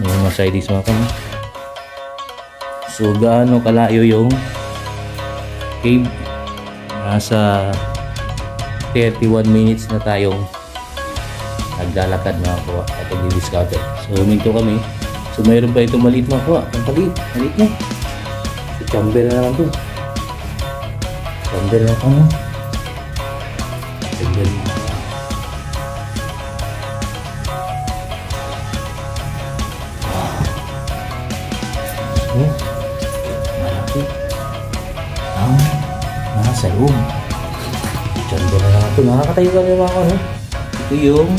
May mga sideways mga kami. So gaano kalayo yung cave? Nasa 31 minutes na tayong naglalakad mga kuha at nag-discover. So huminto kami. So mayroon pa itong maliit mga kuha. Ang maliit na. So chamber na naman to. Chamber na ano? Chamber na. So malaki. Nasa loob. Chamber na naman to. Nakakatayo kami mga kuha. Ito yung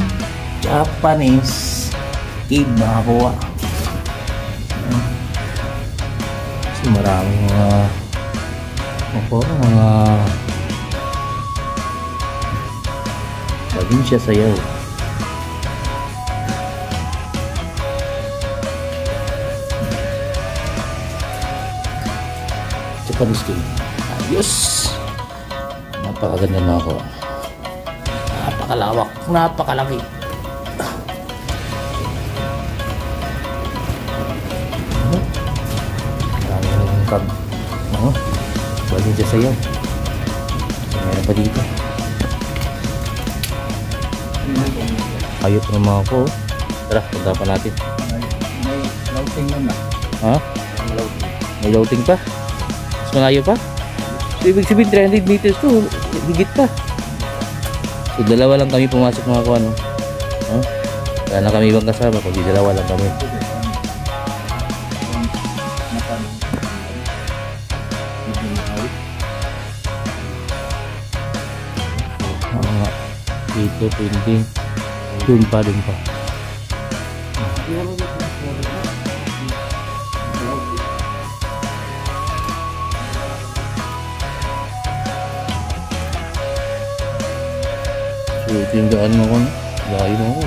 Japanese cave mga kuha. So maraming mga baging siya sayaw. Japanese cave. Ayos! Napakaganda na ako. Napakalawak. Napakalaki. Baging siya sayaw. Meron pa dito. Ayot na mga ko. Tara, punta pa natin. May lauting nun na. Ha? May lauting pa? Mas malayo pa? So, ibig sabihin 300 meters to. Higit pa. So dalawa lang kami pumasok mga kuha, no? Wala na kami ibang kasama. Kundi dalawa lang kami. Dito pwede dun pa. So ito yung daan mo ko, no? Layo mo ko.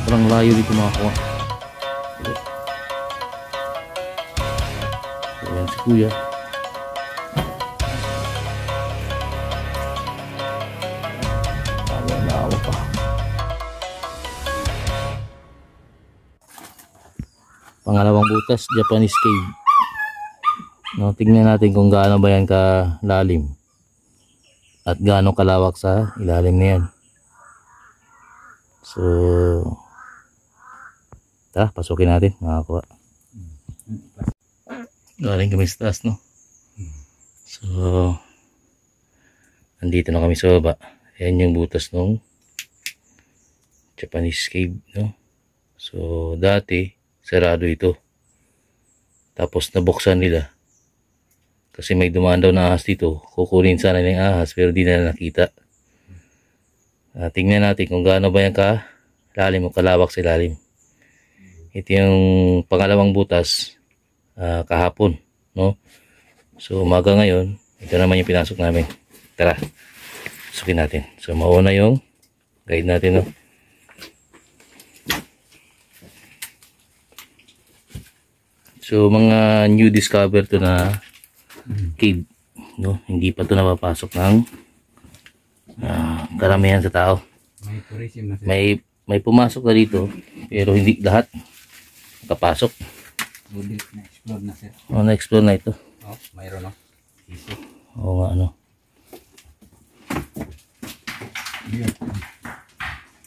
Parang layo dito mga kuha. So yan si kuya. Pangalawang butas, Japanese cave. No, tingnan natin kung gaano ba yan kalalim at gaano kalawak sa ilalim na yan. So tara, pasukin natin mga kuha. Galing kami sa taas, no? So andito na kami sa baba. Ayan yung butas ng Japanese cave, no? So dati sarado ito. Tapos nabuksan nila. Kasi may dumaan daw na ahas dito. Kukunin sana ng ahas pero di na nakita. Tingnan natin kung gaano ba yan kalalim o kalawak sa ilalim. Ito yung pangalawang butas kahapon, no? So umaga ngayon, ito naman yung pinasok namin. Tara, sukin natin. So mauna yung guide natin, no? So mga new discover to na cave, no? Hindi pa to napapasok ng karamihan sa tao. May tourism na siya. May pumasok na dito pero hindi lahat nakapasok. Na-explore na siya. Na-explore na ito. Mayroon, no? Oo nga, ano.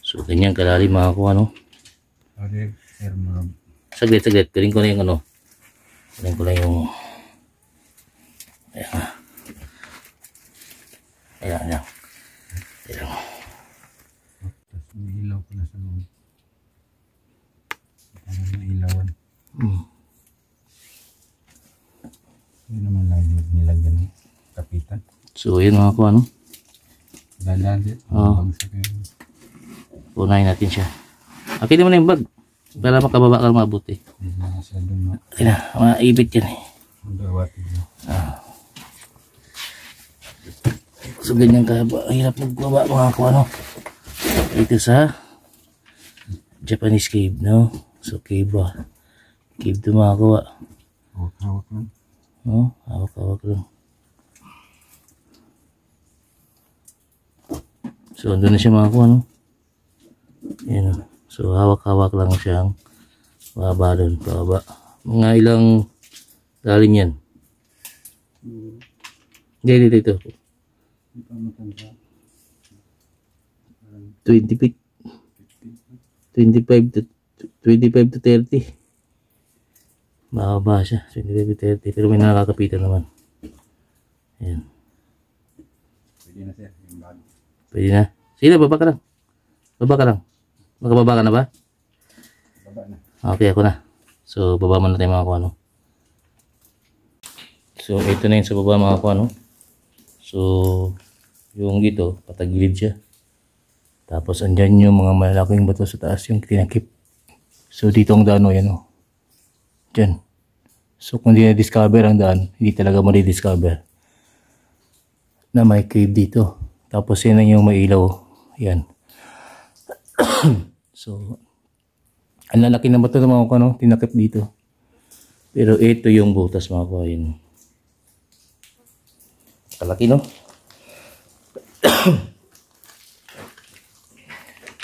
So ganyan kalalim mga kuha, no? Saglit. Galing ko na yung ano. Galing ko na yung ayan. Tapos may ilaw ko na sa loob. Parang may ilawan. Hindi naman lagi nilagyan ng kapitan. So yun mga kuha, no? Dahan din. Punahin natin siya. Akin mo na yung bag para makababa ka mabuti. Hindi na masyadong na. Akin na, maibit yan eh. Magawati na. So ganyan ka, hirap magbaba mga kuha, no? Ito sa Japanese cave, no? So cave ba? Cave to mga kuha. Hawak lang. No? Hawak lang. So andun na siya mga kuha, no? Ayan, no? So hawak lang siyang Baba doon, baba. Mga ilang lalim yan. Hindi, dito. 20 feet. 25 to 30. Mababa siya. 25 to 30. Pero may nakakapitan naman. Ayan. Pwede na sir, yung bag. Pwede na. Sige, baba ka lang. Baba ka lang. Magkababa ka na ba? Baba na. Okay, ako na. So, baba muna tayo mga kuano. So, ito na yun sa baba mga kuano. So, yung dito, patagilid siya. Tapos, andyan yung mga malalaking bato sa taas, yung tinakip. So, dito ang daan o, yan o. Dyan. So, kung di na-discover ang daan, hindi talaga mo di-discover na may cave dito. Tapos, yan na yung may ilaw. Yan. So, ang lalaki na bato ng mga kuano, tinakip dito. Pero ito yung butas mga kuano. Kalaki, no?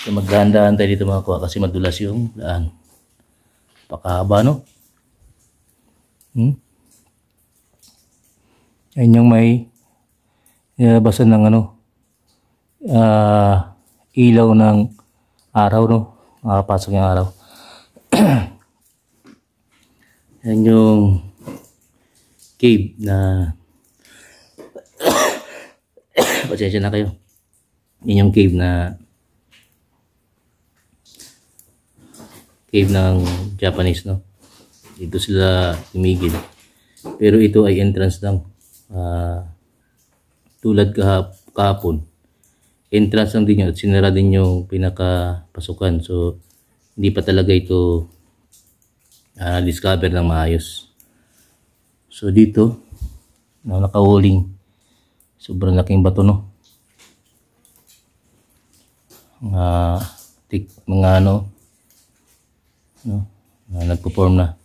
So, magdahan-dahan tayo dito mga kuha kasi madulas yung daan. Pakahaba, no? Yan yung may nilabasan ng ano, ilaw ng araw, no? Makapasok yung araw. Yan yung cave na pasensya na kayo. Yan yung cave ng Japanese, no? Dito sila tumigil. Pero ito ay entrance lang. Tulad kahapon. Entrance lang din yun at sinara din yung pinakapasukan. So, hindi pa talaga ito discover ng maayos. So, dito, nakahuling sobrang laking bato, no? Mga ano, no? Nagpo-form na.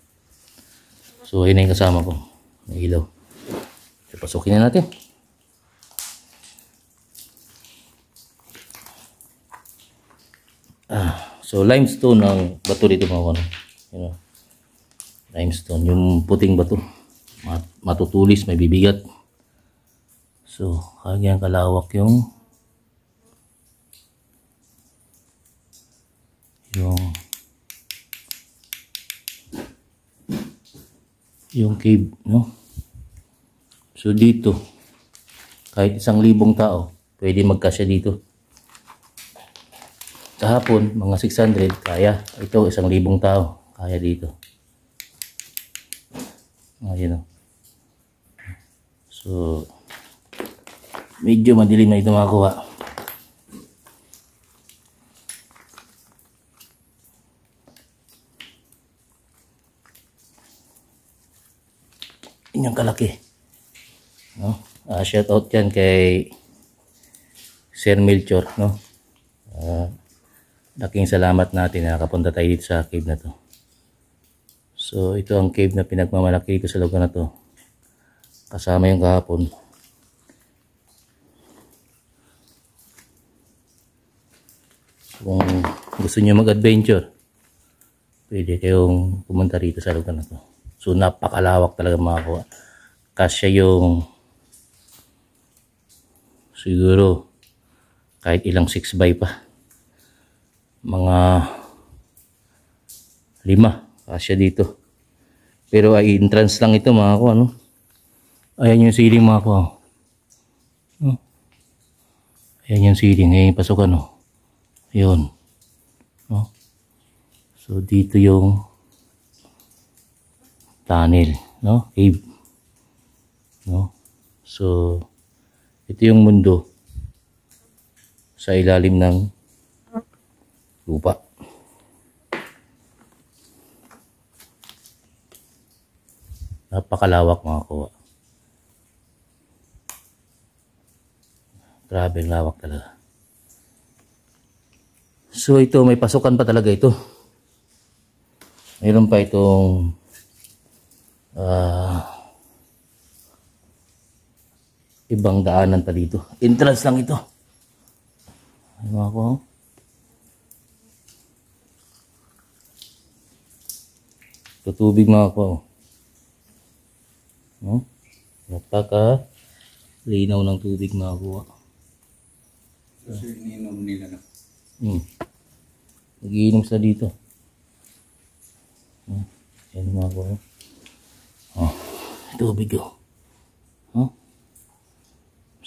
So, ayun na yung kasama ko. May ilaw. So, pasukin na natin. So, limestone ang bato dito mga ano. You know, limestone. Yung puting bato. Matutulis, may bibigat. So, kagyan kalawak yung cave, no? So, dito, kahit 1,000 tao, pwede magkasya dito. Kahapon, mga 600, kaya. Ito, 1,000 tao, kaya dito. Ayan, no? So, medyo madilim na ito makakuha. Inyong kalaki, no? Shout out yan kay Sir Melchor, no? Laking salamat natin na nakapunta tayo dito sa cave na to. So ito ang cave na pinagmamalaki ko sa lugar na to, kasama yung kahapon. Kung gusto nyo mag-adventure, pwede kayong pumunta rito sa lugar na to. So napakalawak talaga makakuha. Kasya yung siguro kahit ilang 6x pa. Mga 5 kasya dito. Pero ay entrance lang ito makakuha, no? Ayan yung ceiling makakuha. Ayan yung ceiling. Ayan yung pasukan, no? Ayun. No? So dito yung tunnel, no? Cave, no? So ito yung mundo sa ilalim ng lupa. Napakalawak mga kuha. Grabe ang lawak talaga. So ito, may pasukan pa talaga ito. Mayroon pa itong ibang daanan pa dito. Entrance lang ito. Ano ako? Ito tubig mga kuha. No? Napaka linaw ng tubig mga kuha. Kasi ininom nila na. Nagiinom sila dito. Yan mga kuha. Tubig ko.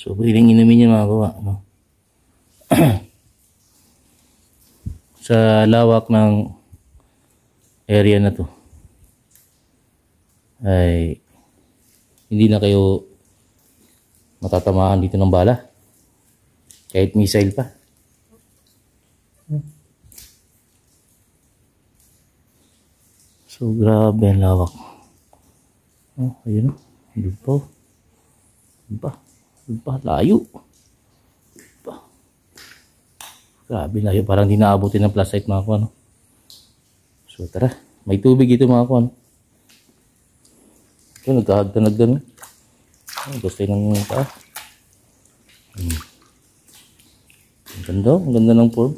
So, pwedeng inumin yan mga kuha. No? Sa lawak ng area na to ay hindi na kayo matatamaan dito ng bala kahit missile pa. So grabe ang lawak. Ayun o, doon pa, layo pa. Grabe layo, parang di naabutin ng flashlight mga kuha, no? So tara, may tubig ito mga kuha, no? Ito, nagkahagdan-hagdan, no? Gusto ng taas. Ang ganda ng form.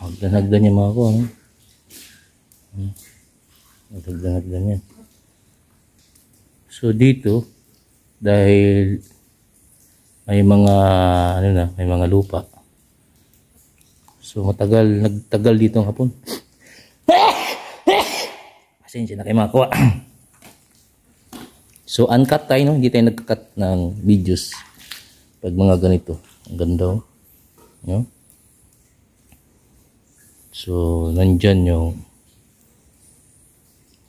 Hagdan-hagdan yan mga kuha, no? Hagdan-hagdan yan. So dito, dahil may mga may mga lupa. So nagtagal dito ang hapon. Pasensya na kayo mga kuha. So uncut tayo, no? Hindi tayo nagka-cut ng videos pag mga ganito. Ang ganda, oh. No? So nandyan yung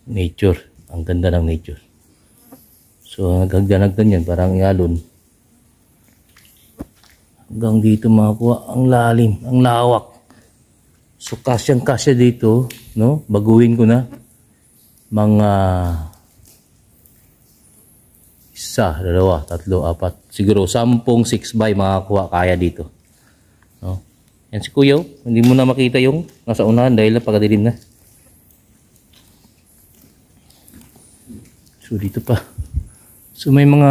nature. Ang ganda ng nature. So naghagdan-hagdan yan, parang ialon. Hanggang dito mga kuha, ang lalim, ang lawak. So kasyang-kasya dito, no? Baguhin ko na mga 1, 2, 3, 4, siguro 10 6x mga kuha kaya dito. No? Yan si Kuya, hindi mo na makita yung nasa unahan dahil pagkadilim na. So dito pa. So may mga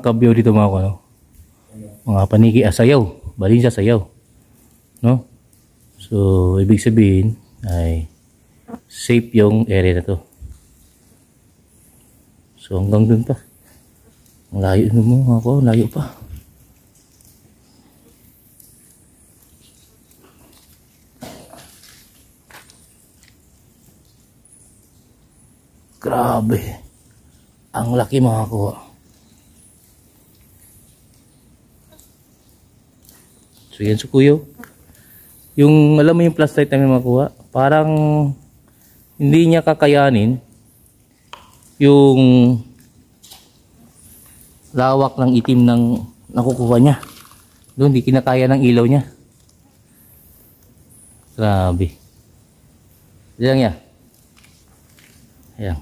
kabyaw dito mga kuha, no? Mga paniki, sayaw, balin sa sayaw, no? So ibig sabihin ay safe yung area na to. So hanggang dun pa, ang layo mo ako, layo pa. Grabe, ang laki mga kuha. So yan si Kuya. Yung alam mo yung flashlight namin makuha, parang hindi niya kakayanin yung lawak ng itim ng nakukuha niya. Doon hindi kinakaya ng ilaw niya. Grabe. Diyan niya. Ayan.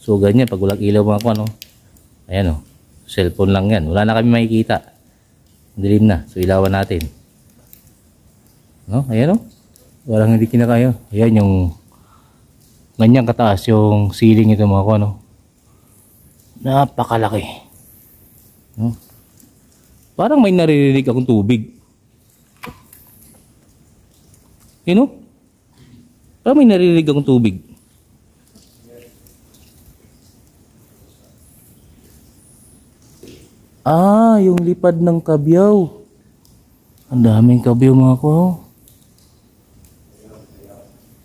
So ganyan pag walang ilaw mga kuha, no? Ayan, oh. Cellphone lang yan. Wala na kami makikita. Dilim na. So ilawan natin. No? Ayan, oh. Walang hindi kinakaya. Ayan yung ganyang kataas yung ceiling ito mga kuha, no? Napakalaki. No? Parang may naririnig akong tubig. You know? Parang may naririnig akong tubig. Yung lipad ng kabyaw. Ang daming kabyaw mga ko.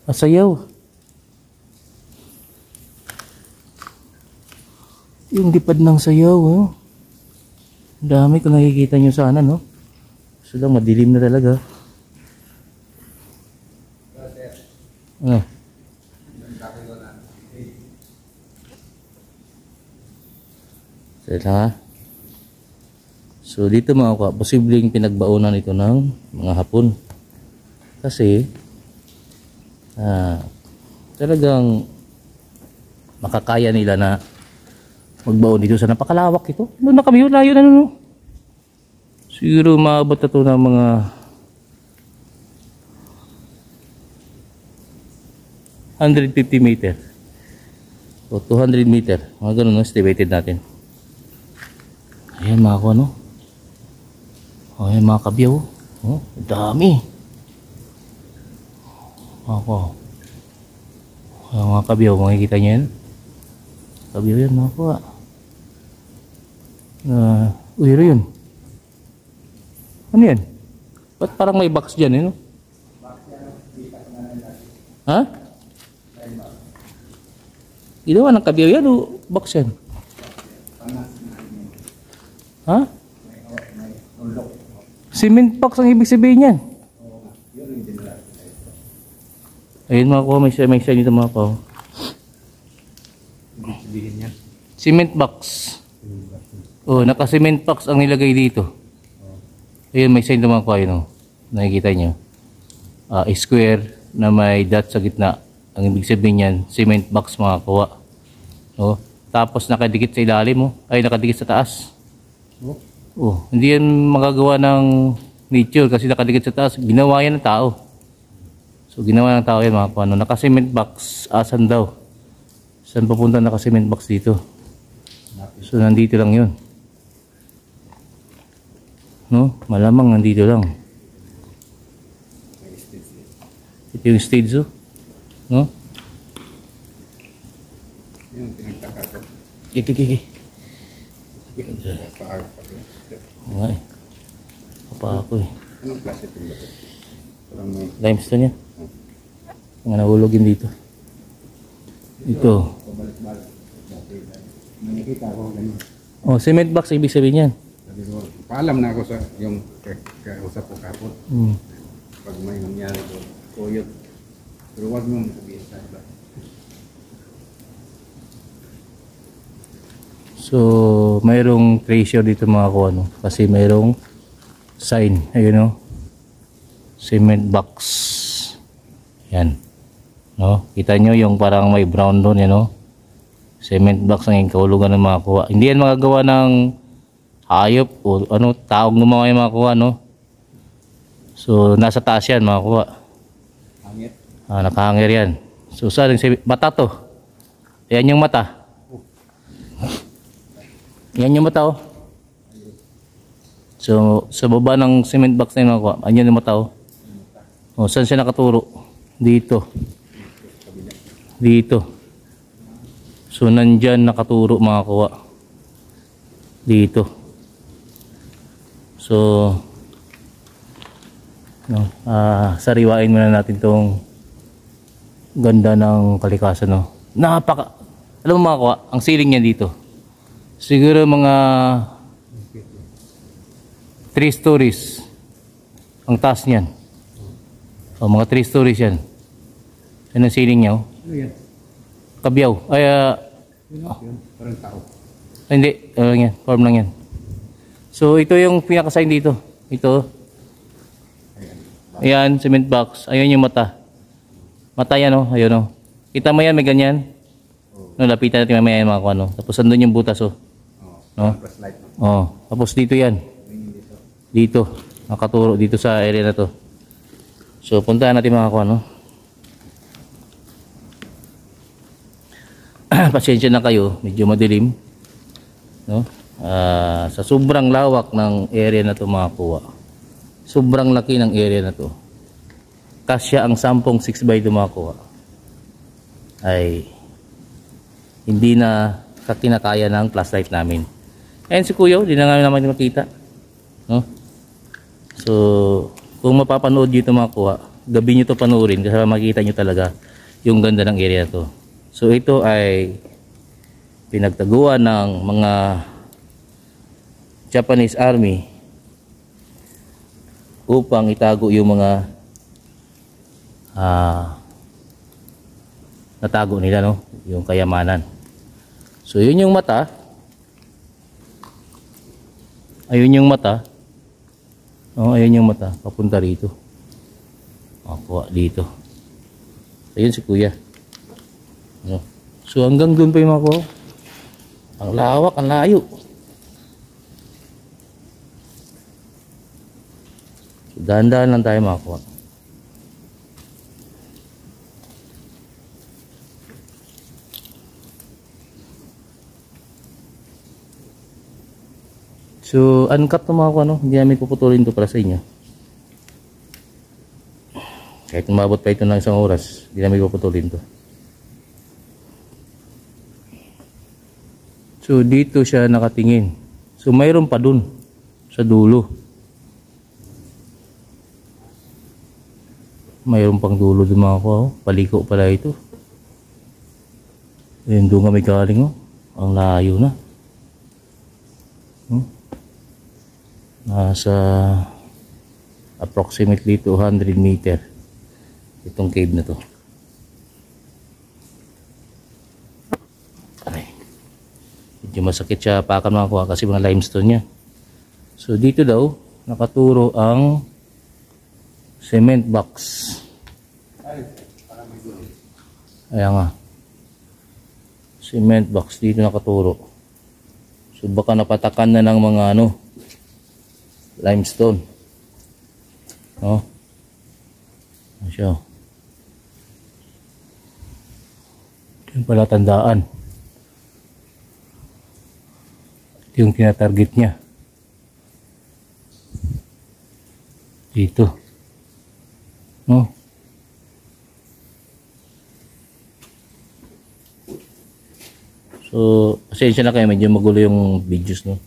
Sayaw. Yung lipad ng sayaw, oh. Ang dami kung nakikita nyo sana, no? So lang, madilim na talaga. Ano? Sige lang, ha? So dito mga kuha, posibleng pinagbaunan ito ng mga hapon. Kasi talagang makakaya nila na magbaon dito sa napakalawak ito. Doon na kami, layo na, no? Siguro maabot na ito ng mga 150 meter. So 200 meter. Mga ganun, no? Estimated natin. Ayan mga kuha, no? Ayan mga kabyaw. Oh, dami. Mga kuha. Ayan mga kabyaw. Makikita nyo yan. Kabyaw yan mga kuha. Uy, yun. Ano yan? Ba't parang may box dyan, eh, no? Ha? Ginawa ng kabyaw yan o box yan? Ha? Cement box ang ibig sabihin yan. Ayun mga ko, may sign dito mga ko. Ibig sabihin niya. Cement box. Oh, naka-cement box ang nilagay dito. Ayun, may sign dito mga ko, ayun, oh. Nakikita nyo. Square na may dot sa gitna. Ang ibig sabihin yan, cement box mga kuha. Oh, tapos nakadikit sa ilalim, oh. Ay, nakadikit sa taas. Oh, hindi yan magagawa ng nature kasi nakadikit sa taas. Ginawa yan ng tao. So, ginawa ng tao yan mga kuha. No? Naka-cement box, asan daw? Saan papunta naka-cement box dito? So, nandito lang yun. No? Malamang nandito lang. Ito yung stage, oh. No? Yung pinagtaka ko. Kiki. Paag. Okay. Papa ako eh. Anong klase ito ba ito? Parang may... Limestone yan. Mga nahulog yun dito. Ito. Pabalik-balik. May nakita ako ganun. Oh, cement box ibig sabihin yan. Sabi ko, paalam na ako sa yung kausap ko kapon. Pag may nangyari ko, kuyot. Pero huwag mo sabihin sa iba. So, mayroong treasure dito mga kuha, no? Kasi mayroong sign. Ayun, no? Cement box. Yan. No? Kita nyo yung parang may brown doon, yan, no? Cement box ang kahulugan ng mga kuha. Hindi yan magagawa ng hayop o ano, taong gumawa yung mga kuha, no? So, nasa taas yan mga kuha. Hangit. Nakahangir yan. So, saan yung mata to? Yan yung mata. Yan yung mata, oh. So, sa baba ng cement box na yun mga kuha, yan yung mata, oh. O, saan siya nakaturo? Dito. Dito. So, nandyan nakaturo mga kuha. Dito. So, no, sariwain muna natin tong ganda ng kalikasan, no. Alam mo mga kuha, ang ceiling niya dito. Siguro mga 3 stories ang taas niyan. O, mga 3 stories yan. Yan ang ceiling niya, oh. Ano yan? Kabyaw. Ay, Yun. Parang tao. hindi. Yan. Form lang yan. So, ito yung pinaka-sign dito. Ito. Ayan, cement box. Ayan yung mata. Mata yan, oh. Ayun, oh. Kita mo yan, may ganyan. No, lapitan natin mamaya yung mga kuha, no. Tapos andun yung butas, oh. No? Oh. Tapos dito yan. Dito. Nakaturo dito sa area na to. So, puntahan natin mga kuha, no. Pasensya na kayo, medyo madilim, no? Sa sobrang lawak ng area na to mga kuha. Sobrang laki ng area na to. Kasya ang 10 6x2 mga kuha. Ay hindi na kakinakaya ng flashlight namin. Ayan si Kuya, hindi na naman makita, no? So, kung mapapanood nyo ito mga kuha, gabi nyo ito panoorin kasi makikita nyo talaga yung ganda ng area na to. So, ito ay pinagtaguan ng mga Japanese Army upang itago yung mga natago nila, no? Yung kayamanan. So, yun yung mata. Ayun yung mata. Oh, ayun yung mata. Papunta rito. Kuha dito. Ayun si Kuya. No? So, hanggang doon pa yung mga kuha. Ang lawak, ang layo. So, dahan-dahan lang tayo mga kuha. So, uncut to mga kuha, no? Hindi namin puputulin to para sa inyo. Kahit umabot pa ito ng isang oras, hindi namin puputulin to. So, dito siya nakatingin. So, mayroon pa dun sa dulo. Mayroon pang dulo dun mga kuha, oh. Paliko pala ito. Ayun, doon kami galing, oh. Ang layo na. Nasa approximately 200 meter itong cave na to. Aray. Medyo masakit siya pakan mga kuha kasi mga limestone niya. So dito daw nakaturo ang cement box. Ayan nga. Cement box dito nakaturo. So baka napatakan na ng mga limestone. Oh. Ano siya? Ito yung pala tandaan. Ito yung tinatarget niya. Dito. No? So, pasensya na kayo, medyo magulo yung videos, no?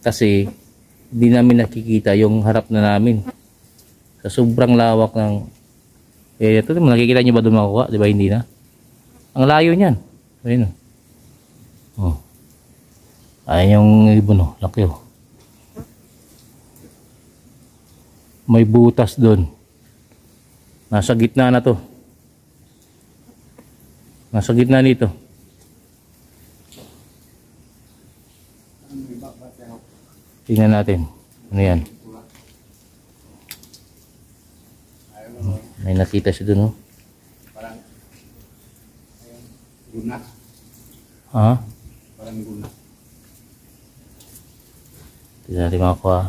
Kasi hindi namin nakikita yung harap na namin. Sa sobrang lawak ng area to. Nakikita nyo ba doon makuha? Di ba hindi na? Ang layo niyan. Ayun, oh. Ayan yung ibon, oh. Laki, oh. May butas doon. Nasa gitna na to. Nasa gitna nito. Tingnan natin. Ano yan? May nakita siya dun, oh. Parang guna. Ha? Parang guna. Tingnan natin mga kuha.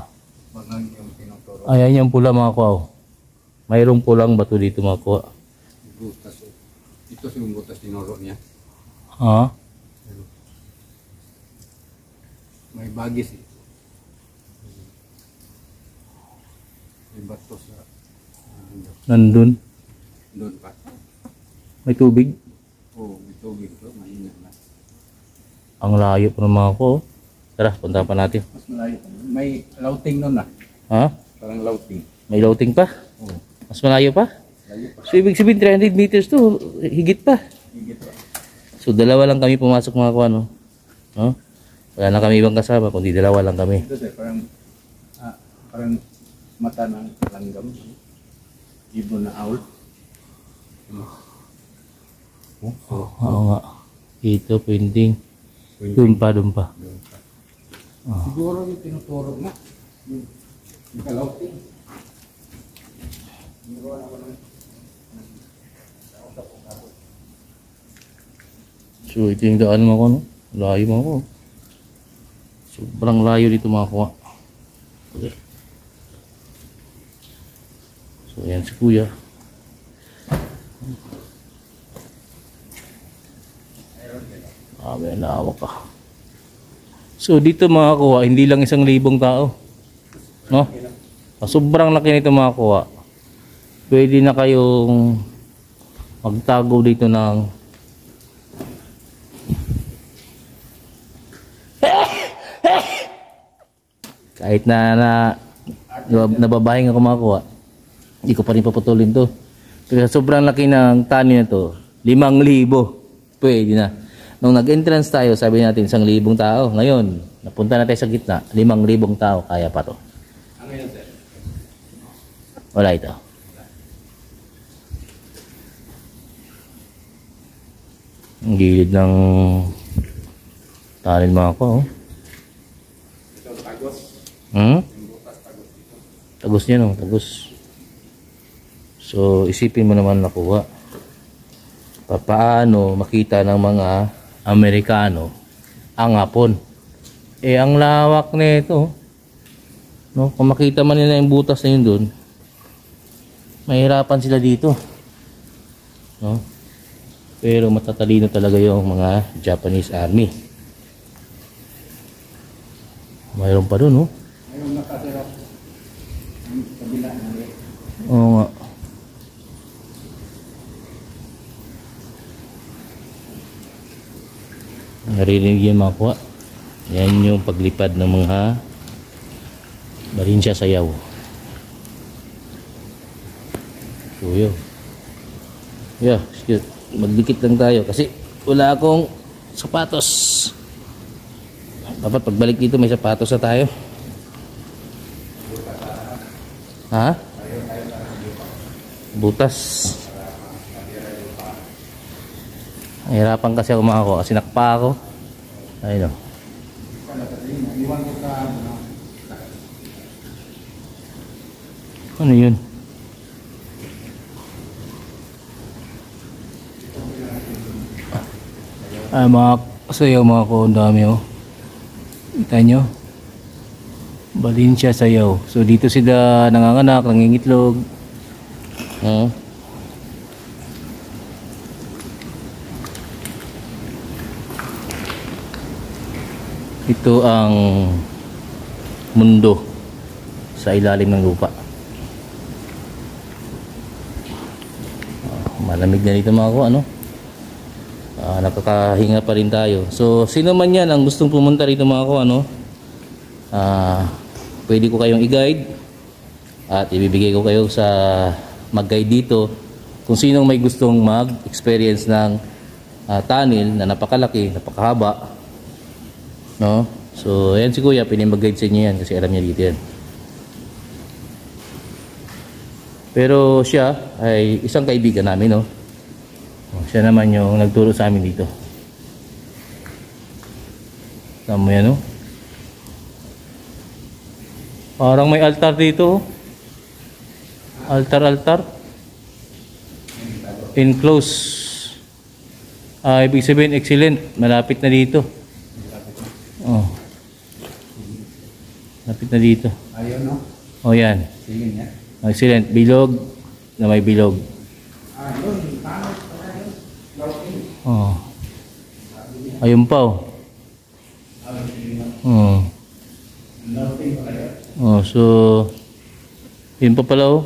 Parang yung tinuturo. Ayan yung pula mga kuha, oh. Mayroong pulang bato dito mga kuha. Butas. Ito yung butas tinuro niya. Ha? May bagis eh. May bato sa Nandun. doon pa. May tubig. Oo, may tubig to. Mahina na. Ang layo pa ng mga kuha, oh. Tara, punta pa natin. Mas malayo. May lauting nun ah. Ha? Parang lauting. May loading pa? Oo. Mas malayo pa? Layo pa. So, ibig sabihin 300 meters to, higit pa. Higit pa. So, dalawa lang kami pumasok mga kuha, no? No? Wala na kami ibang kasama, kundi dalawa lang kami. Ito sir, parang mata ng langgam. Ibon na owl. Oo nga. Ito, pwedeng. Doon pa. Siguro yung tinuturo na. Yung kalauting. So, ito yung daan mo ko, no? Layo mo ko. Sobrang layo dito mga kuha. Okay. So, ayan si kuya. May lawak ka. So, dito mga kuha, hindi lang 1,000 tao. No? Sobrang laki nito mga kuha. Pwede na kayong magtago dito ng kahit na nababahing ako makuha, hindi ko pa rin paputulin to. Pero sobrang laki ng tani na to, 5,000 pwede na. Nung nag-entrance tayo, sabi natin 1,000 tao. Ngayon, napunta na tayo sa gitna, 5,000 tao, kaya pa to. Ano yan sir? Wala ito. Ang gilid ng talin mga ko, oh. Ito tagos. Hmm? Yung butas tagos dito. Tagos niya, no? Tagos. So, isipin mo naman nakuha. Paano makita ng mga Amerikano ang hapon? Eh, ang lawak nito, no? Kung makita man nila yung butas na yun doon, mahirapan sila dito. No? Pero matatalino talaga yung mga Japanese Army. mayroon pa dun, oh. Mayroon nakasira. Ang kabila na rin. Oo nga. Narinig yun mga kuha. Yan yung paglipad ng mga Barinsya Sayaw. So yun. Yeah, magdikit lang tayo kasi wala akong sapatos. Dapat pagbalik dito may sapatos na tayo. Ha? Butas. Nahirapan kasi ako mga ko kasi nakpa ako. Ayun o. Ano yun? Mga sayaw mga ko, ang dami oh. Kita nyo? Barinsya Sayaw. So dito sila nanganganak, nangingitlog. Ito ang mundo sa ilalim ng lupa. Malamig na dito mga ko, ano? Nakakahinga pa rin tayo. So sino man yan ang gustong pumunta rito mga ko, ano? Pwede ko kayong i-guide at ibibigay ko kayo sa mag-guide dito kung sinong may gustong mag-experience ng tunnel na napakalaki, napakahaba, no? So ayan si kuya, pwede mag-guide sa inyo yan kasi alam niya dito yan. Pero siya ay isang kaibigan namin, no? Siya naman yung nagturo sa amin dito. Tama mo yan, no? Parang may altar dito. Altar. Enclose. Ibig sabihin excellent. Malapit na dito. Oh. Malapit na dito. Ayun, no? Oh, yan. Tingin niya. Excellent. Bilog na may bilog. Ayun, tanong pala yun. Oh. Ayun pa, oh. Oh. Oh, so yun pa pala, oh.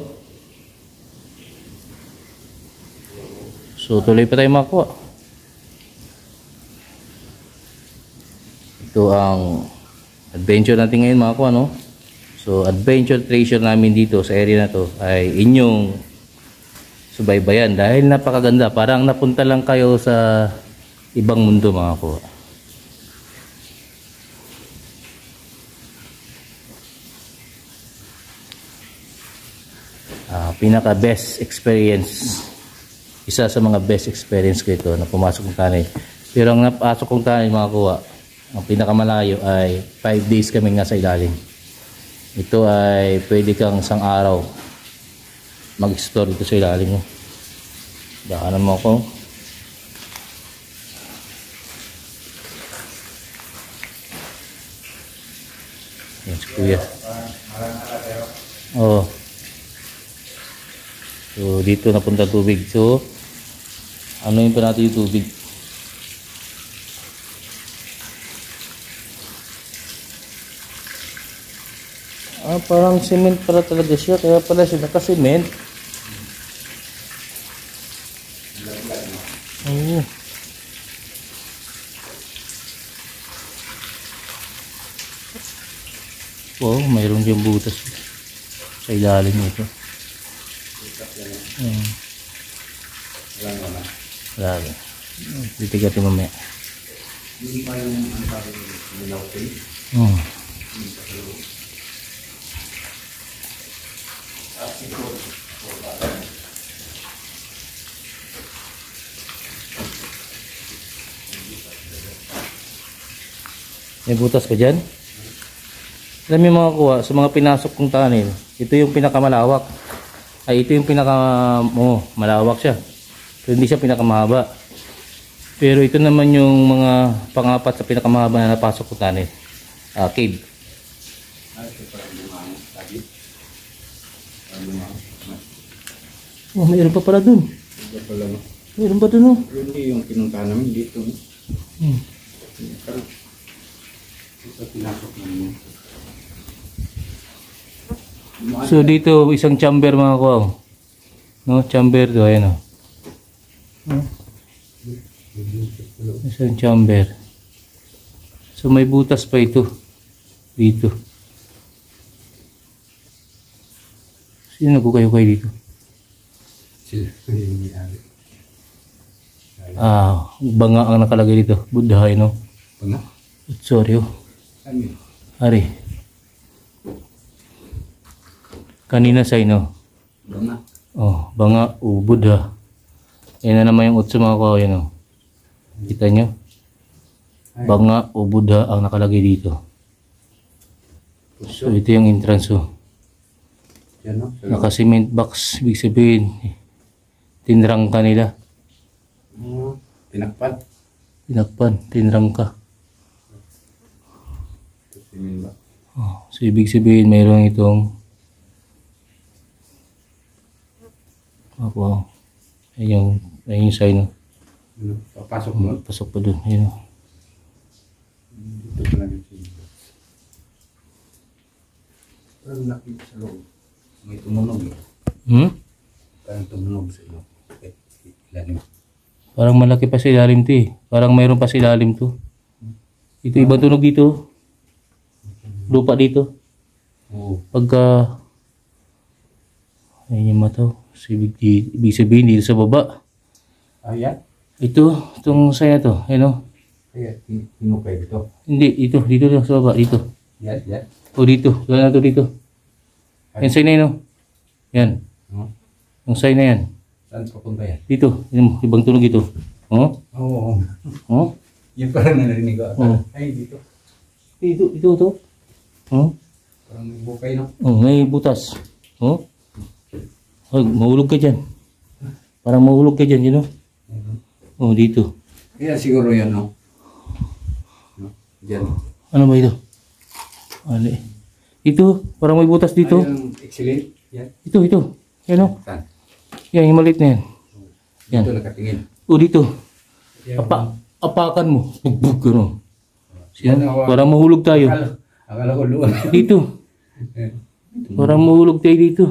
So tuloy pa tayo makuha. Ito ang adventure natin ngayon mga kuha, no? So adventure treasure namin dito sa area na to ay inyong subaybayan dahil napakaganda. Parang napunta lang kayo sa ibang mundo mga kuha. Pinaka best experience, isa sa mga best experience ko ito na pumasok ng tunnel. Pero ang napasok kong tunnel mga kuha, ang pinakamalayo ay 5 days kami nga sa ilalim. Ito ay pwede kang isang araw mag-explore dito sa ilalim mo. Daanan mo ako. Yan si kuya. Oo. So dito napunta tubig. So ano yun pa natin yung tubig? Parang cement pala talaga siya. Kaya pala siya naka-cement. Oo. Wow, mayroon diyang butas sa ilalim nito. Wala. Titigatin mamaya. Hindi pa yung ano pa rin yung okay. May butas pa dyan. Alam mo mga kuha, sa mga pinasok kong tunnel, ito yung pinakamalawak. Ay, ito yung malawak siya. Pero hindi siya pinakamahaba. Pero ito naman yung mga pangapat sa pinakamahaba na napasok kong tunnel. Cave. Oh, mayroon pa pala dun. Mayroon pa dun, oh. Hindi yung pinuntahan namin dito. Ito pinasok namin. So dito isang chamber mga kuwaw. No, chamber to, ayan o. Isang chamber. So may butas pa ito. Dito. Sino nagkukayo kayo dito? Sila. Yung may-ari. Banga ang nakalagay dito. Buddha, no? Banga? Sorry, oh. Ano yun? Ari. Kanina sa ino. Banga? Oh, banga o Buddha. Yan na naman yung utso mga kuwaw, yan oh. Kita nyo? Banga o Buddha ang nakalagay dito. So ito yung entrance oh. Yan no? Naka-cement box, ibig sabihin tinrang ka nila. Tinakpan? Tinakpan, tinrang ka. Oh, so ibig sabihin mayroon itong wow. Ayun yung sign. Ano? Papasok mo? Pasok pa dun. Ayun. Dito pa lang yung sinibot. Parang nakita sa loob. May tumunog eh. Parang tumunog sa loob. Ilalim. Parang malaki pa sa ilalim to eh. Parang mayroon pa sa ilalim to. Ito ibang tunog dito. Lupa dito. Oo. Pagka ayun yung mata. So, ibig sabihin dito sa baba. Yan? Itong saya to. Ayun o. Kaya tinukay dito. Hindi, dito sa baba. Dito. Yan? O dito. Wala na to dito. Yan sign na yun o. Yan. Yung sign na yan. Saan papunta yan? Dito. Ibang tunog ito. Oh? Oo. Oh? Yan parang narinig ko. Ay, dito. Ito to. Oh? Parang may bukay no? Oh, may butas. Oh? Oh, mahulog ka dyan. Parang mahulog ka dyan, you know? Oh, dito. Kaya siguro yan, no? Diyan. Ano ba ito? Ano eh? Ito, parang may butas dito. Ay, excellent. Yan. Ito. Yan o. Saan? Yan, yung maliit na yan. Yan. Dito nakatingin. O, dito. Apakan mo. Bugbog ka no. Yan, parang mahulog tayo. Akala ko doon. Dito. Parang mahulog tayo dito.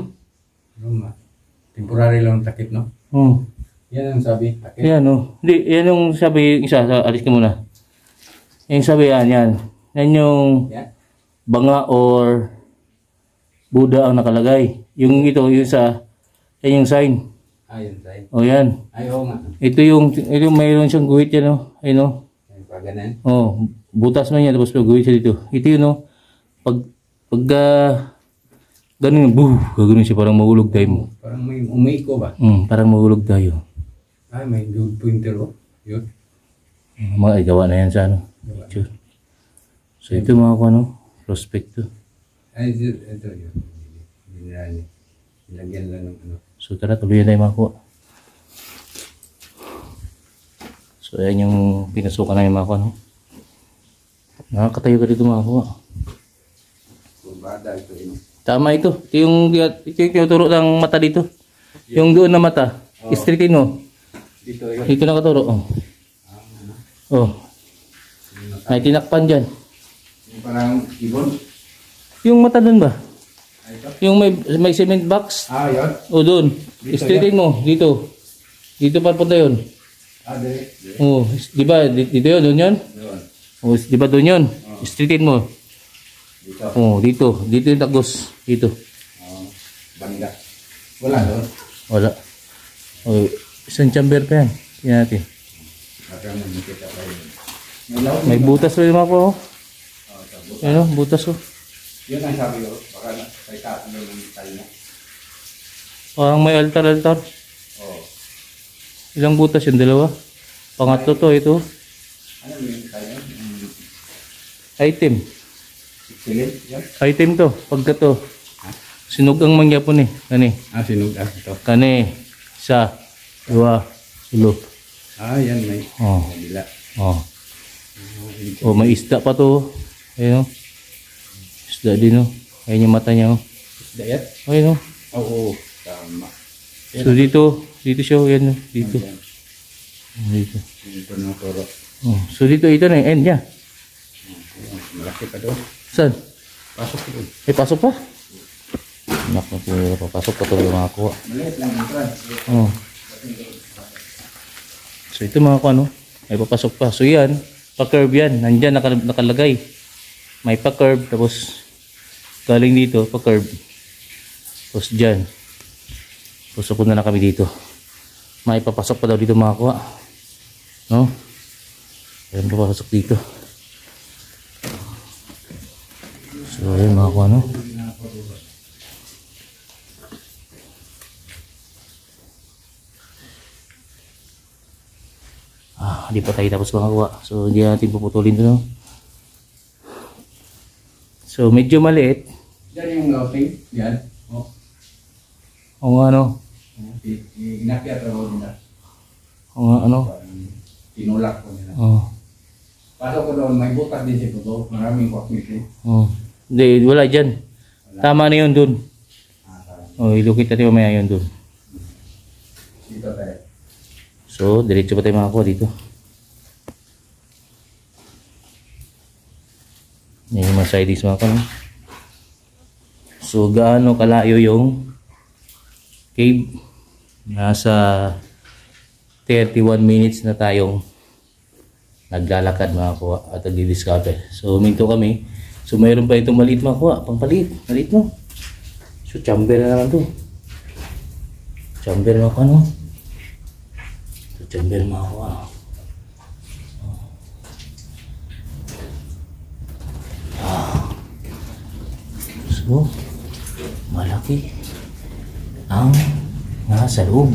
Temporary lang takip, no? Oh. Yan ang sabi, takip. Yan o. Hindi, yan yung sabi, isa, alis ka muna. Yung sabi yan. Yan yung banga or Buddha ang nakalagay. Yung ito, yung sa, yan yung sign. Yan sign. O yan. Ay, oo nga. Ito yung mayroon siyang guhit yan o. Ayun o. Paganan. Oh, butas man yan, tapos pag-guhit siya dito. Ito yun o. Ganun, gagawin siya, parang mahulog tayo. Parang may umiko ba? Parang mahulog tayo. Ay, may good pointer o. Yun. Mga gawa na yan sa ano. Picture. So ito mga prospecto. Ay, ito yun. Nilagyan lang ng ano. So tara, tuloy na tayo mga kuha. So ayan yung pinasukan namin mga kuha. Nakakatayo ka dito mga kuha. Bada ito yun. Tama ito. Ito yung tinuturo ng mata dito. Yung doon na mata. Straightin mo. Dito yun. Dito nakaturo. Oh. May tinakpan dyan. Yung parang ibon. Yung mata doon ba? Yung may cement box. Yun. O doon. Straightin mo. Dito. Dito pa punta yun. Dito. Oh, di ba? Dito yun. Doon yun. Oh, di ba doon yun? Straightin mo. Dito. Oh, dito. Dito yung tagos. Dito. Bangga. Wala doon. Wala. Oh, isang chamber pa yan. Tingnan natin. May butas pa yung mga po. Ano? Butas oh. Yun ang sabi ko. Baka sa itaas ng tayo na. Parang may altar. Ilang butas yun? Dalawa? Pangatlo to. Ito. Ano yung tayo? Item. Excellent. Yan. Item to. Pagka to. Sinugang mangyapon eh. Kani. Sinugang ito. Kani. Isa. Dua. Sulo. Yan may. Kabila. May isda pa to. Ayun o. Isda din o. Ayun yung mata niya o. Isda yan? Ayun o. Oo. Tama. So dito siya o. Yan o. Dito. Dito. Dito na turo. So dito ito na yung end niya. Malaki pa doon. Saan? Pasok doon. Pasok pa. Anak na tinira, papasok pa tuloy mga kuha. Maliit lang entrance. Oh. So ito mga kuha, no? May papasok pa. So yan, pa-curve yan. Nandyan nakalagay. May pa-curve, tapos galing dito, pa-curve. Tapos dyan. Pasok na kami dito. May papasok pa daw dito mga kuha. No? Ayan papasok dito. So ayan mga kuha, no? Hindi pa tayo tapos mga kuha. So hindi natin puputulin ito, no? So medyo maliit. Yan yung outing. Yan. Oh. O nga ano? Inakyat ako nila. O nga ano? Tinulak ko nila. Oh. Pasok ko doon, may butas din si Puto. Maraming kwakmit eh. Oh. Hindi, wala dyan. Tama na yun dun. O, ilukit natin mamaya yun dun. Dito tayo. So, diretso pa tayo makakuha dito. Yan yung mga sideways mga kuha. So, gaano kalayo yung cave? Nasa 31 minutes na tayong naglalakad mga kuha at nagdi-discover. So, minto kami. So, mayroon pa itong maliit mga kuha. Pangpaliit. Maliit no? So, chamber na naman to. Chamber mga kuha, no? So, chamber mga kuha. So, malaki ang nasa loob.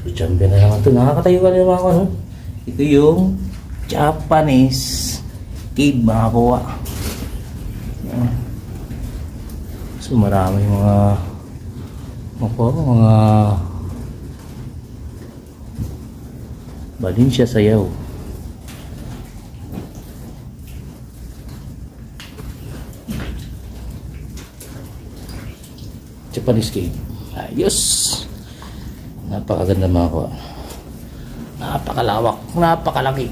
So, chamber na naman ito. Nakakatayo ka rin mga kuha, no? Ito yung Japanese cave mga kuha. So, marami mga Valencia sayaw. Japanese cave. Ayos. Napakaganda mga kuha. Napakalawak. Napakalaki.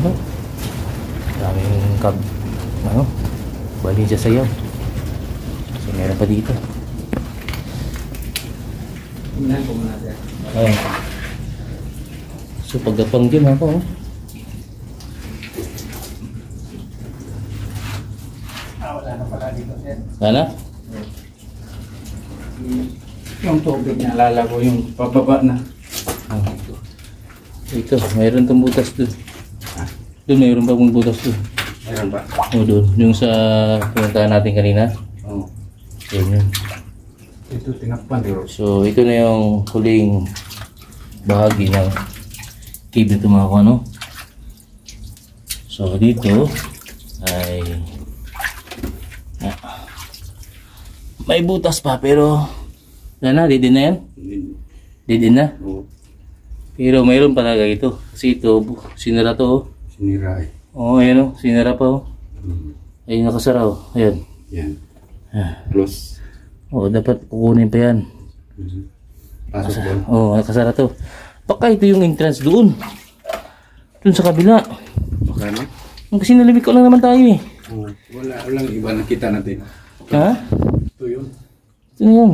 Ano? Maraming Valencia sayaw. So, meron pa dito. Tingnan ko muna siya. Ayun. So, pagdapang dyan ako. Wala na pala dito siya. Wala? Yung tubig na alala ko, yung pababa na. Ito, mayroon itong butas doon. Doon, mayroon pa mong butas doon. Meron ba? O doon, yung sa pinuntahan natin kanina. Oo. Yan yun. Ito tinakpan dito. So, ito na yung huling bahagi ng cave nito mga kuha, no? So, dito ay may butas pa pero wala na, didin na yan. Didin na. Oo. Pero mayroon pa talaga ito. Kasi ito, sinara to. Oh. Sinira eh. Oo, ayan o. Sinara pa o. Ayun, nakasara o. Ayan. Yan. Close. Oo, dapat kukunin pa yan. Pasok doon. Oo, nakasara to. Baka ito yung entrance doon. Doon sa kabila. Baka na? Kasi nalimik ko lang naman tayo eh. Walang iba nakita natin. Ha? Ito yun. Ito na yun.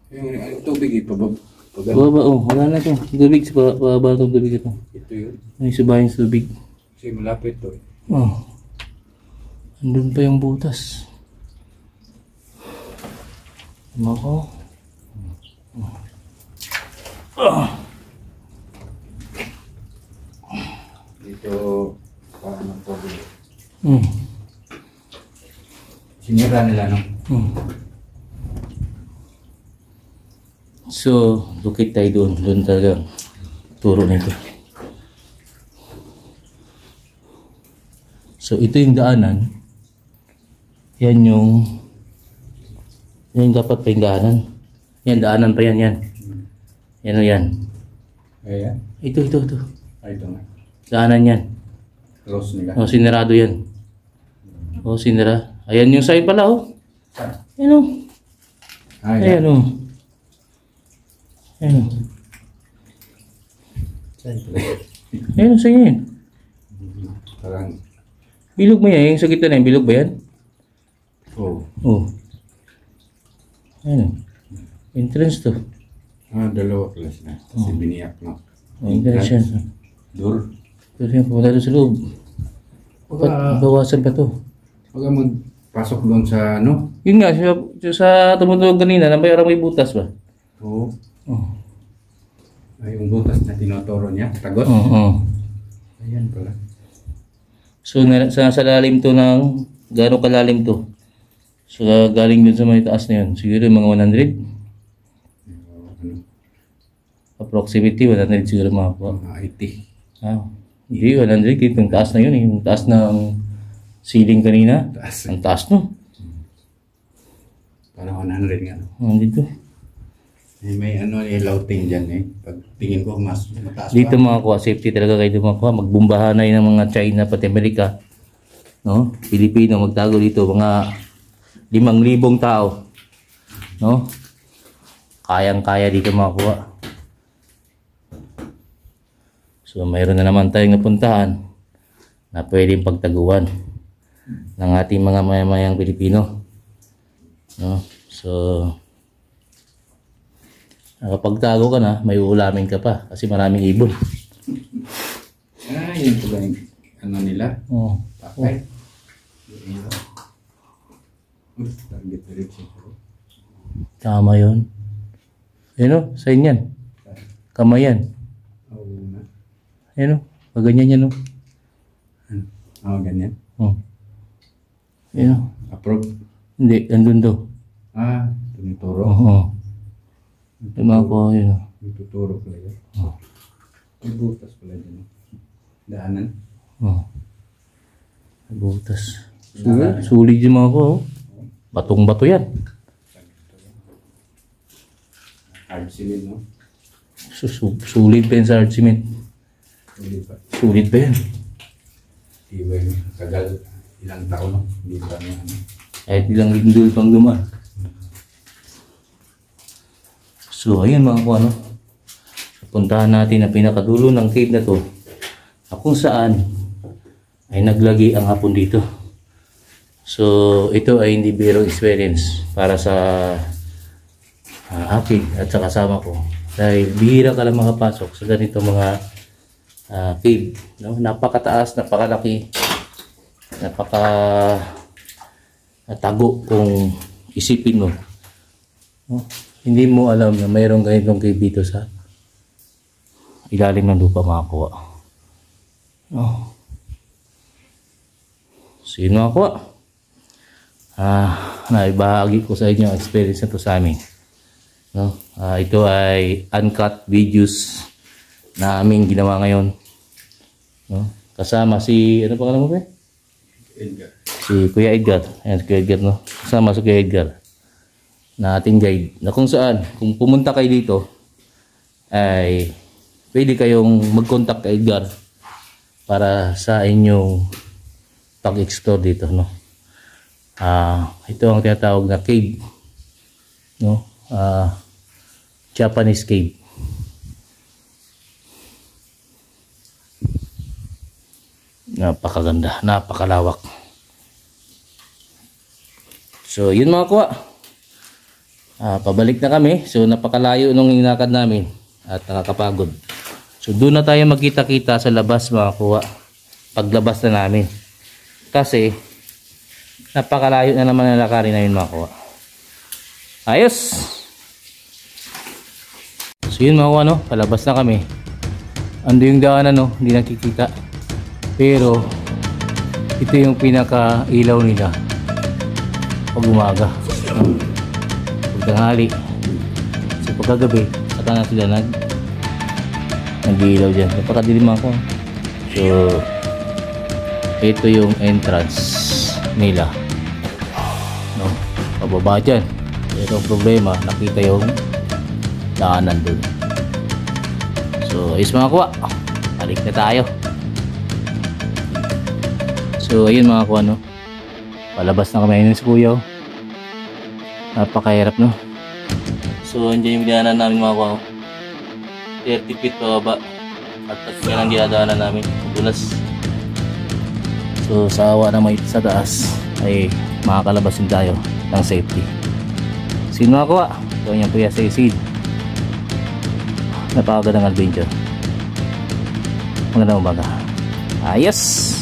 Yung tubig eh, Baba, oh. Wala na ito. Tubig. Pababa itong tubig ito. Ito yun. May subahin sa tubig. Kasi malapit to eh. Oh. Andun pa yung butas. Tama ko. Dito, paano tubig. Sinira nila, no? So, lukit tayo doon. Doon talaga turo nito. So, ito yung daanan. Yan yung dapat pa yung daanan. Yan, daanan pa yan, yan. Yan o yan. Ayan. Ito. Ay, ito nga. Daanan yan. Close nila. O, sinirado yan. O, sinira. Ayan yung sign pala, o. Ayan o. Ayan o. Ayan o. Ayun, sa inyo yun. Parang, Bilog mo yan, yung sa gitna na yun, bilog ba yan? oh. Oo. Ayun. Entrance to. Dalawa class na. Kasi biniyak, no? Entrance yan. Door. Pero yan, pumunta doon sa loob. Bawasan pa to. Pag magpasok doon sa, ano? Yun nga, sa tumutulog kanina, nabayarang may butas ba? Oo. Oo. Ay, yung butas na tinotoro niya, tagot. Oo. Ayan pala. So, sa lalim to ng, gano'ng kalalim to? So, galing dun sa may taas na yun. Siguro mga 100. Approximately 100 siguro makakuha. Mga 80. Ah, hindi, 100. Yung taas na yun. Yung taas ng ceiling kanina. Taas. Ang taas no. Parang 100 nga. Dito. May ano, louting dyan eh. Pag tingin ko, mas mataas Dito pa. makakuha. Safety talaga kayo dito makakuha. Magbumbahanay ng mga China pati Amerika. No? Pilipino magtago dito. Mga 5,000 tao. No? Kayang-kaya dito makakuha. So, mayroon na naman tayong napuntahan na pwedeng pagtaguan ng ating mga mayamayang Pilipino. No? So, kapag tago ka na, may uulamin ka pa kasi maraming ibon. Yun pala yung ano nila. Oh. Pakay. Target na rin siya. Tama yun. Ayun o, sa inyan. Kamay yan. Oo na. Ayun o, paganyan yan o. Oo, ganyan. Oh. Ayun o. Approve. Hindi, andun to. Tinuturo. Oo. Tama ko, yun o. Tuturo pala yun. May butas pala dyan. Daanan. Oh. Butas. Sulit yung mga ko. Oh. Batong-bato yan. Hard cement, no? Sulit pa yan sa hard cement. Hindi pa. Sulit pa yan. Iba yun. Tagal. Ilang taon, no? Hindi pa na ano. Kahit ilang lindol pang dumaan. So, ayun mga ko, ano. Puntahan natin ang pinakadulo ng cave na to. Na kung saan ay naglagi ang hapon dito. So, ito ay hindi biro experience para sa akin at sa kasama ko. Dahil bihira ka lang makapasok sa ganito mga cave. No? Napakataas, napakalaki, tago kung isipin mo. No? Hindi mo alam na mayroong ganitong cave dito sa ilalim ng lupa makakuha. No? Sino ako? Naibahagi ko sa inyo ang experience na to sa amin. No? Ito ay uncut videos na aming ginawa ngayon. No? Kasama si, ano pangalan mo ba? Edgar. Si Kuya Edgar. Ayan, si Kuya Edgar, no? Kasama si Kuya Edgar na ating guide. Na kung saan, kung pumunta kayo dito, ay pwede kayong mag-contact kay Edgar para sa inyong pag-explore dito, no? Ito ang tinatawag na cave, no? Japanese cave. Napakaganda, napakalawak. So, yun mga kuwa. Pabalik na kami. So, napakalayo nung inakad namin at nakakapagod. So, doon na tayo magkita-kita sa labas mga kuwa. Paglabas na namin. Kasi, napakalayo na naman ang lakarin na yun mga kuwa. Ayos! So, yun mga kuwa, no? Palabas na kami. Ando yung daanan, no? Hindi nakikita. Pero, ito yung pinaka-ilaw nila pag umaga. Pag tanghali. So, pagkagabi, saka na sila nag-iilaw dyan. Napakadilim ako. So, ito yung entrance nila. No? Pababa dyan. Pero ang problema, nakita yung daanan dun. So, ayos mga kuwa. Balik na tayo. So, ayun mga kuwa, no? Palabas na kami ayun sa kuya. Napakahirap, no? So, andyan yung daanan namin mga kuwa. 30 feet pababa. At yan ang dinadaanan namin, dulas. So sa awa na may sa taas ay makakalabas din tayo ng safety. Sino ako? Ito yung Kuya Cecil. Napakagandang adventure. Magandang umaga. Ayos!